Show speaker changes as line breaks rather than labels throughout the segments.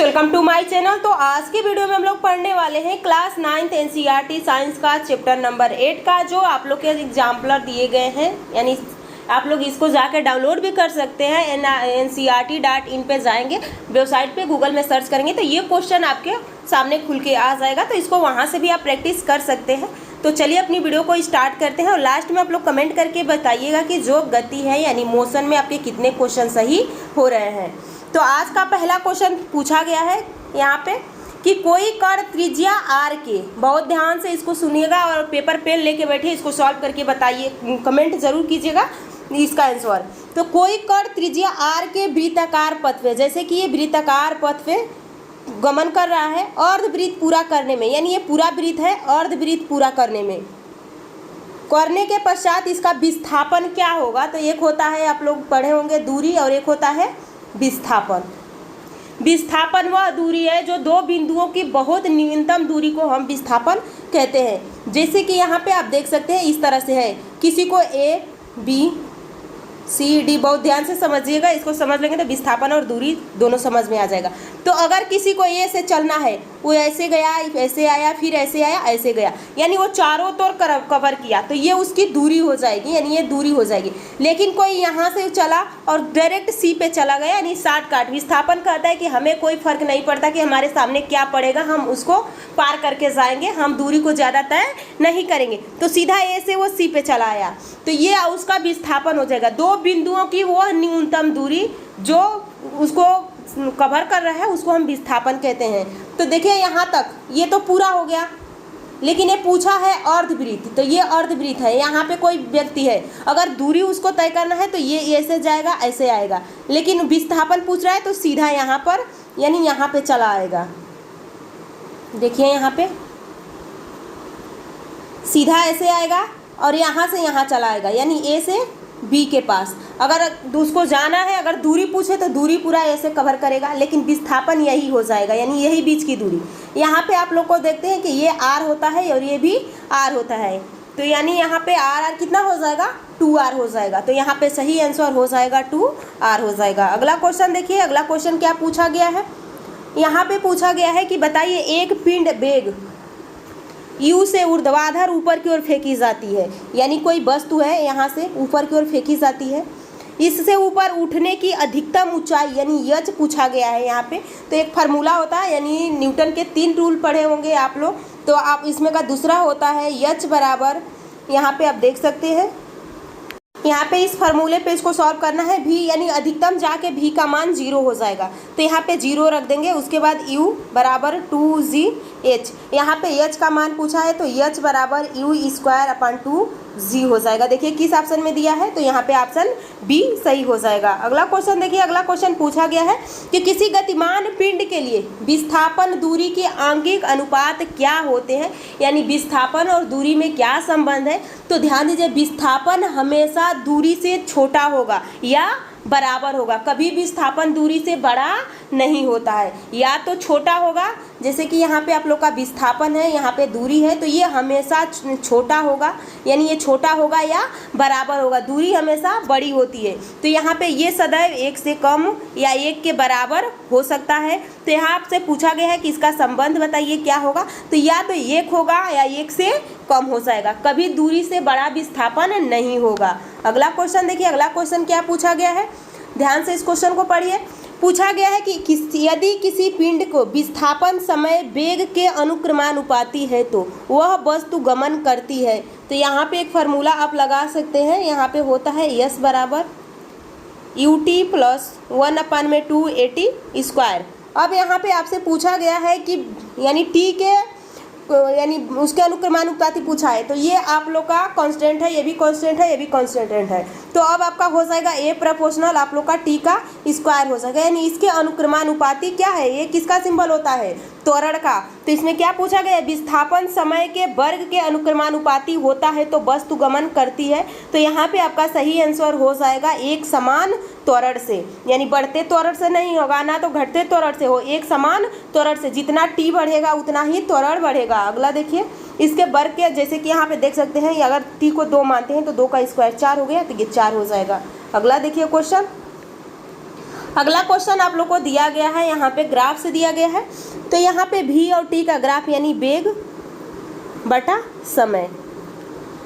Welcome to my channel. तो आज के वीडियो में हम लोग पढ़ने वाले हैं क्लास 9th एनसीईआरटी साइंस का चैप्टर नंबर 8 का, जो आप लोग के एग्जाम्पलर दिए गए हैं। यानी आप लोग इसको जाकर डाउनलोड भी कर सकते हैं। ncrt.in पे जाएंगे, वेबसाइट पे गूगल में सर्च करेंगे तो ये क्वेश्चन आपके सामने खुल के आ जाएगा, तो इसको वहाँ से भी आप प्रैक्टिस कर सकते हैं। तो चलिए अपनी वीडियो को स्टार्ट करते हैं और लास्ट में आप लोग कमेंट करके बताइएगा कि जो गति है यानी मोशन में आपके कितने क्वेश्चन सही हो रहे हैं। तो आज का पहला क्वेश्चन पूछा गया है यहाँ पे कि कोई कण त्रिज्या आर के, बहुत ध्यान से इसको सुनिएगा और पेपर पेन लेके बैठिए, इसको सॉल्व करके बताइए, कमेंट जरूर कीजिएगा इसका आंसर। तो कोई कण त्रिज्या आर के वृत्ताकार पथ पे, जैसे कि ये वृत्ताकार पथ पे गमन कर रहा है अर्धवृत्त पूरा करने में, यानी ये पूरा वृत्त है, अर्धवृत्त पूरा करने के पश्चात इसका विस्थापन क्या होगा। तो एक होता है, आप लोग पढ़े होंगे, दूरी, और एक होता है विस्थापन। विस्थापन वह दूरी है जो दो बिंदुओं की बहुत न्यूनतम दूरी को हम विस्थापन कहते हैं। जैसे कि यहाँ पे आप देख सकते हैं इस तरह से है, किसी को ए बी सी डी, बहुत ध्यान से समझिएगा, इसको समझ लेंगे तो विस्थापन और दूरी दोनों समझ में आ जाएगा। तो अगर किसी को ए से चलना है, वो ऐसे गया, ऐसे आया, फिर ऐसे आया, ऐसे गया, यानी वो चारों तौर कवर किया, तो ये उसकी दूरी हो जाएगी, यानी ये दूरी हो जाएगी। लेकिन कोई यहाँ से चला और डायरेक्ट सी पे चला गया, यानी शॉर्टकट। विस्थापन कहता है कि हमें कोई फर्क नहीं पड़ता कि हमारे सामने क्या पड़ेगा, हम उसको पार करके जाएंगे, हम दूरी को ज़्यादा तय नहीं करेंगे। तो सीधा ए से वो सी पे चला आया, तो ये उसका विस्थापन हो जाएगा। दो बिंदुओं की वह न्यूनतम दूरी जो उसको कवर कर रहा है उसको हम विस्थापन कहते हैं। तो देखिए यहाँ तक ये तो पूरा हो गया, लेकिन ये पूछा है अर्धवृत्त, तो ये अर्धवृत्त है। यहाँ पे कोई व्यक्ति है, अगर दूरी उसको तय करना है तो ये ऐसे जाएगा, ऐसे आएगा, लेकिन विस्थापन पूछ रहा है तो सीधा यहाँ पर, यानी यहाँ पे चला आएगा। देखिए यहाँ पे सीधा ऐसे आएगा और यहाँ से यहाँ चला आएगा, यानी ए से बी के पास। अगर उसको जाना है, अगर दूरी पूछे तो दूरी पूरा ऐसे कवर करेगा, लेकिन विस्थापन यही हो जाएगा, यानी यही बीच की दूरी। यहाँ पे आप लोग को देखते हैं कि ये आर होता है और ये भी आर होता है, तो यानी यहाँ पे आर कितना हो जाएगा, 2r हो जाएगा। तो यहाँ पे सही आंसर हो जाएगा 2r हो जाएगा। अगला क्वेश्चन देखिए, अगला क्वेश्चन क्या पूछा गया है। यहाँ पे पूछा गया है कि बताइए एक पिंड वेग u से ऊर्ध्वाधर ऊपर की ओर फेंकी जाती है, यानी कोई वस्तु है यहाँ से ऊपर की ओर फेंकी जाती है, इससे ऊपर उठने की अधिकतम ऊंचाई यानी यच पूछा गया है यहाँ पे। तो एक फार्मूला होता है, यानी न्यूटन के 3 रूल पढ़े होंगे आप लोग, तो आप इसमें का दूसरा होता है यच बराबर, यहाँ पे आप देख सकते हैं, यहाँ पे इस फार्मूले पे इसको सॉल्व करना है। भी यानी अधिकतम जाके भी का मान 0 हो जाएगा, तो यहाँ पे 0 रख देंगे। उसके बाद u बराबर 2gh, यहाँ पे h का मान पूछा है तो h बराबर u²/2g हो जाएगा। देखिए किस ऑप्शन में दिया है, तो यहाँ पे ऑप्शन बी सही हो जाएगा। अगला क्वेश्चन देखिए, अगला क्वेश्चन पूछा गया है कि किसी गतिमान पिंड के लिए विस्थापन दूरी के आंगिक अनुपात क्या होते हैं, यानी विस्थापन और दूरी में क्या संबंध है। तो ध्यान दीजिए, विस्थापन हमेशा दूरी से छोटा होगा या बराबर होगा, कभी विस्थापन दूरी से बड़ा नहीं होता है, या तो छोटा होगा। जैसे कि यहाँ पे आप लोग का विस्थापन है, यहाँ पे दूरी है, तो ये हमेशा छोटा होगा, यानी ये छोटा होगा या बराबर होगा, दूरी हमेशा बड़ी होती है। तो यहाँ पे ये सदैव 1 से कम या 1 के बराबर हो सकता है। तो यहाँ आपसे पूछा गया है कि इसका संबंध बताइए क्या होगा, तो या तो 1 होगा या 1 से कम हो जाएगा, कभी दूरी से बड़ा विस्थापन नहीं होगा। अगला क्वेश्चन देखिए, अगला क्वेश्चन क्या पूछा गया है, ध्यान से इस क्वेश्चन को पढ़िए। पूछा गया है कि यदि किसी पिंड को विस्थापन समय वेग के अनुक्रमानुपाती है तो वह वस्तु गमन करती है। तो यहाँ पे एक फार्मूला आप लगा सकते हैं, यहाँ पे होता है यस बराबर ut + 1/2at²। अब यहाँ पे आपसे पूछा गया है कि यानी t के यानी उसके अनुक्रमानुपाती पूछा है, तो ये आप लोग का कांस्टेंट है, ये भी कांस्टेंट है, ये भी कांस्टेंट है। तो अब आपका हो जाएगा a प्रोपोर्शनल आप लोग का t का स्क्वायर हो जाएगा, यानी इसके अनुक्रमानुपाती क्या है, ये किसका सिंबल होता है, त्वरण का। तो इसमें क्या पूछा गया, विस्थापन समय के वर्ग के अनुक्रमानुपाती होता है तो वस्तु गमन करती है। तो यहाँ पे आपका सही आंसर हो जाएगा एक समान त्वरण से, यानी बढ़ते त्वरण से नहीं होगा, ना तो घटते त्वरण से हो, एक समान त्वरण से। जितना t बढ़ेगा उतना ही त्वरण बढ़ेगा। अगला देखिए, इसके वर्ग के, जैसे कि यहाँ पे देख सकते हैं, अगर t को 2 मानते हैं तो 2 का स्क्वायर 4 हो गया, तो ये 4 हो जाएगा। अगला देखिए क्वेश्चन, अगला क्वेश्चन आप लोग को दिया गया है, यहाँ पे ग्राफ से दिया गया है। तो यहाँ पे v और t का ग्राफ यानी वेग बटा समय,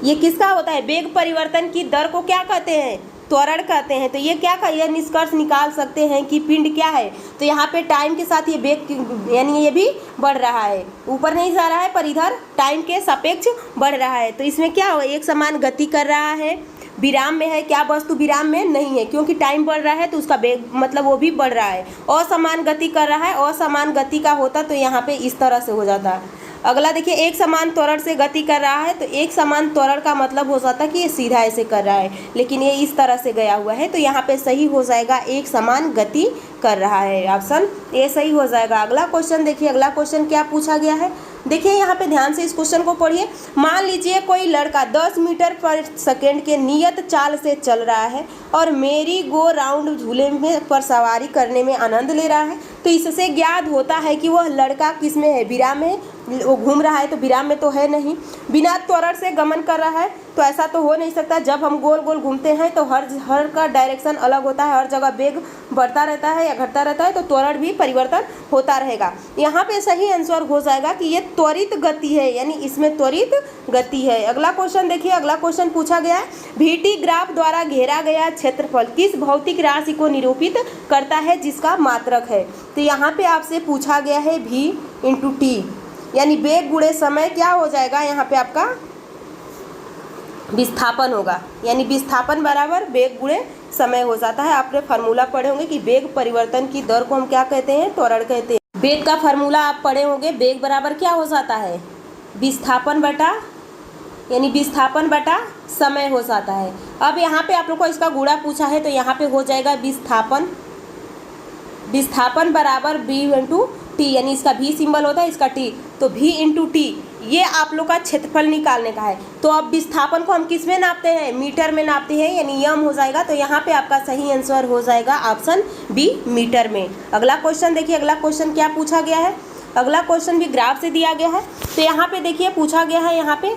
ये किसका होता है? वेग परिवर्तन की दर को क्या कहते हैं? त्वरण कहते हैं। तो ये क्या का यह निष्कर्ष निकाल सकते हैं कि पिंड क्या है? तो यहाँ पे टाइम के साथ ये वेग यानी ये भी बढ़ रहा है, ऊपर नहीं जा रहा है पर इधर टाइम के सापेक्ष बढ़ रहा है। तो इसमें क्या हो, एक समान गति कर रहा है, विराम में है, क्या वस्तु विराम में नहीं है, क्योंकि टाइम बढ़ रहा है तो उसका वेग मतलब वो भी बढ़ रहा है। असमान गति कर रहा है, असमान गति का होता तो यहाँ पे इस तरह से हो जाता। अगला देखिए, एक समान त्वरण से गति कर रहा है, तो एक समान त्वरण का मतलब हो जाता कि ये सीधा ऐसे कर रहा है, लेकिन ये इस तरह से गया हुआ है। तो यहाँ पे सही हो जाएगा एक समान गति कर रहा है, ऑप्शन ए सही हो जाएगा। अगला क्वेश्चन देखिए, अगला क्वेश्चन क्या पूछा गया है, देखिए यहाँ पे ध्यान से इस क्वेश्चन को पढ़िए। मान लीजिए कोई लड़का 10 मीटर पर सेकेंड के नियत चाल से चल रहा है और मेरी गो राउंड झूले में पर सवारी करने में आनंद ले रहा है। तो इससे ज्ञात होता है कि वह लड़का किस में है? विराम में, वो घूम रहा है तो विराम में तो है नहीं। बिना त्वरण से गमन कर रहा है, तो ऐसा तो हो नहीं सकता। जब हम गोल गोल घूमते हैं तो हर का डायरेक्शन अलग होता है, हर जगह वेग बढ़ता रहता है या घटता रहता है, तो त्वरण भी परिवर्तन होता रहेगा। यहाँ पे सही आंसर हो जाएगा कि ये त्वरित गति है, यानी इसमें त्वरित गति है। अगला क्वेश्चन देखिए, अगला क्वेश्चन पूछा गया है, VT ग्राफ द्वारा घेरा गया क्षेत्रफल किस भौतिक राशि को निरूपित करता है जिसका मात्रक है? तो यहाँ पे आपसे पूछा गया है v × t, यानी वेग गुणे समय क्या हो जाएगा? यहाँ पे आपका विस्थापन होगा, यानी विस्थापन बराबर वेग गुणे समय हो जाता है। आपने फार्मूला पढ़े होंगे कि वेग परिवर्तन की दर को हम क्या कहते हैं? त्वरण कहते हैं। वेग का फार्मूला आप पढ़े होंगे, वेग बराबर क्या हो जाता है? विस्थापन बटा, यानी विस्थापन बटा समय हो जाता है। अब यहाँ पे आप लोग को इसका गुणा पूछा है, तो यहाँ पे हो जाएगा विस्थापन बराबर v × t, यानी इसका v सिंबल होता है, इसका t, तो v × t ये आप लोग का क्षेत्रफल निकालने का है। तो अब विस्थापन को हम किस में नापते हैं? मीटर में नापते हैं, यानी यम हो जाएगा। तो यहाँ पे आपका सही आंसर हो जाएगा ऑप्शन बी, मीटर में। अगला क्वेश्चन देखिए, अगला क्वेश्चन क्या पूछा गया है? अगला क्वेश्चन भी ग्राफ से दिया गया है। तो यहाँ पे देखिए पूछा गया है, यहाँ पे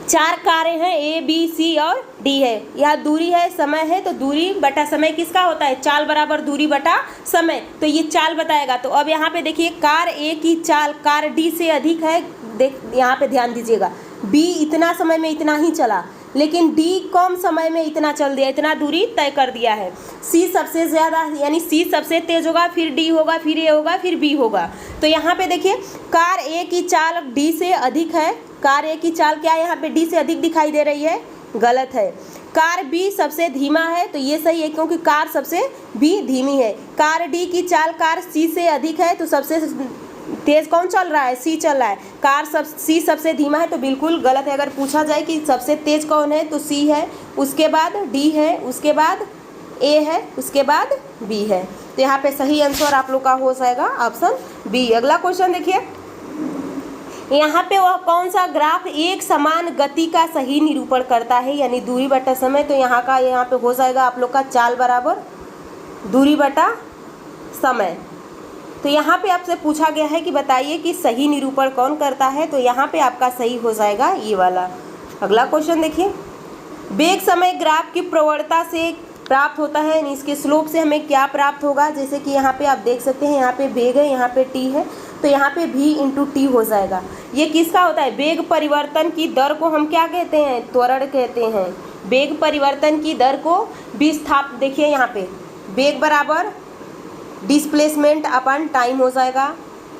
4 कारें हैं, A, B, C और D है। यह दूरी है, समय है, तो दूरी बटा समय किसका होता है? चाल बराबर दूरी बटा समय, तो ये चाल बताएगा। तो अब यहाँ पे देखिए, कार A की चाल कार D से अधिक है। देख यहाँ पे ध्यान दीजिएगा, B इतना समय में इतना ही चला, लेकिन D कम समय में इतना चल दिया, इतना दूरी तय कर दिया है। C सबसे ज़्यादा, यानी C सबसे तेज होगा, फिर D होगा, फिर A होगा, फिर B होगा। तो यहाँ पे देखिए, कार A की चाल D से अधिक है, कार A की चाल क्या है? यहाँ पे D से अधिक दिखाई दे रही है, गलत है। कार B सबसे धीमा है, तो ये सही है, क्योंकि कार सबसे B धीमी है। कार D की चाल कार C से अधिक है, तो सबसे तेज कौन चल रहा है? C चल रहा है। कार C सबसे धीमा है, तो बिल्कुल गलत है। अगर पूछा जाए कि सबसे तेज कौन है, तो C है, उसके बाद D है, उसके बाद A है, उसके बाद B है। तो यहाँ पे सही आंसर आप लोग का हो जाएगा ऑप्शन B। अगला क्वेश्चन देखिए, यहाँ पे वह कौन सा ग्राफ एक समान गति का सही निरूपण करता है, यानी दूरी बटा समय। तो यहाँ पे हो जाएगा आप लोग का चाल बराबर दूरी बटा समय। तो यहाँ पे आपसे पूछा गया है कि बताइए कि सही निरूपण कौन करता है, तो यहाँ पे आपका सही हो जाएगा ये वाला। अगला क्वेश्चन देखिए, वेग समय ग्राफ की प्रवणता से प्राप्त होता है, यानी इसके स्लोप से हमें क्या प्राप्त होगा? जैसे कि यहाँ पे आप देख सकते हैं, यहाँ पे वेग है, यहाँ पे t है, तो यहाँ पे v × t हो जाएगा। ये किसका होता है? वेग परिवर्तन की दर को हम क्या कहते हैं? त्वरण कहते हैं। वेग परिवर्तन की दर को देखिए यहाँ पे वेग बराबर डिस्प्लेसमेंट अपन टाइम हो जाएगा।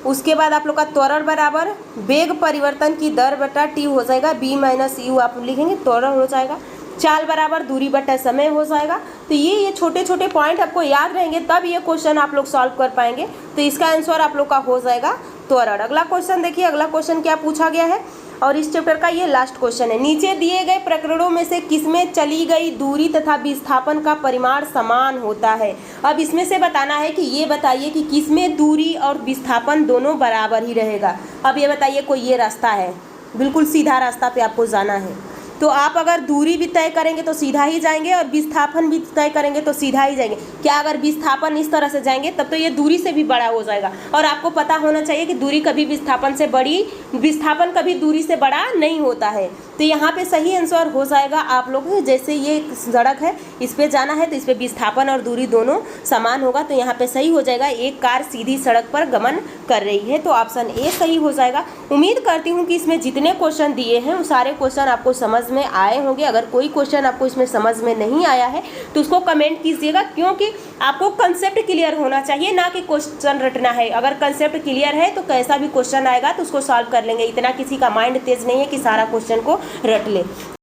उसके बाद आप लोग का त्वरण बराबर वेग परिवर्तन की दर बटा t हो जाएगा, b - u आप लिखेंगे, त्वरण हो जाएगा। चाल बराबर दूरी बटा समय हो जाएगा। तो ये छोटे छोटे पॉइंट आपको याद रहेंगे, तब ये क्वेश्चन आप लोग सॉल्व कर पाएंगे। तो इसका आंसर आप लोग का हो जाएगा त्वरण। अगला क्वेश्चन देखिए, अगला क्वेश्चन क्या पूछा गया है, और इस चैप्टर का ये लास्ट क्वेश्चन है। नीचे दिए गए प्रकरणों में से किसमें चली गई दूरी तथा विस्थापन का परिमाण समान होता है? अब इसमें से बताना है कि ये बताइए कि किसमें दूरी और विस्थापन दोनों बराबर ही रहेगा। अब ये बताइए, कोई ये रास्ता है, बिल्कुल सीधा रास्ता पे आपको जाना है। तो आप अगर दूरी भी तय करेंगे तो सीधा ही जाएंगे और विस्थापन भी तय करेंगे तो सीधा ही जाएंगे। क्या अगर विस्थापन इस तरह से जाएंगे तब तो ये दूरी से भी बड़ा हो जाएगा। और आपको पता होना चाहिए कि दूरी कभी विस्थापन कभी दूरी से बड़ा नहीं होता है। तो यहाँ पे सही आंसर हो जाएगा आप लोग, जैसे ये सड़क है इस पे जाना है तो इस पे विस्थापन और दूरी दोनों समान होगा, तो यहाँ पे सही हो जाएगा एक कार सीधी सड़क पर गमन कर रही है, तो ऑप्शन ए सही हो जाएगा। उम्मीद करती हूँ कि इसमें जितने क्वेश्चन दिए हैं वो सारे क्वेश्चन आपको समझ में आए होंगे। अगर कोई क्वेश्चन आपको इसमें समझ में नहीं आया है तो उसको कमेंट कीजिएगा, क्योंकि आपको कंसेप्ट क्लियर होना चाहिए, ना कि क्वेश्चन रटना है। अगर कंसेप्ट क्लियर है तो कैसा भी क्वेश्चन आएगा तो उसको सॉल्व कर लेंगे। इतना किसी का माइंड तेज नहीं है कि सारा क्वेश्चन को रट ले।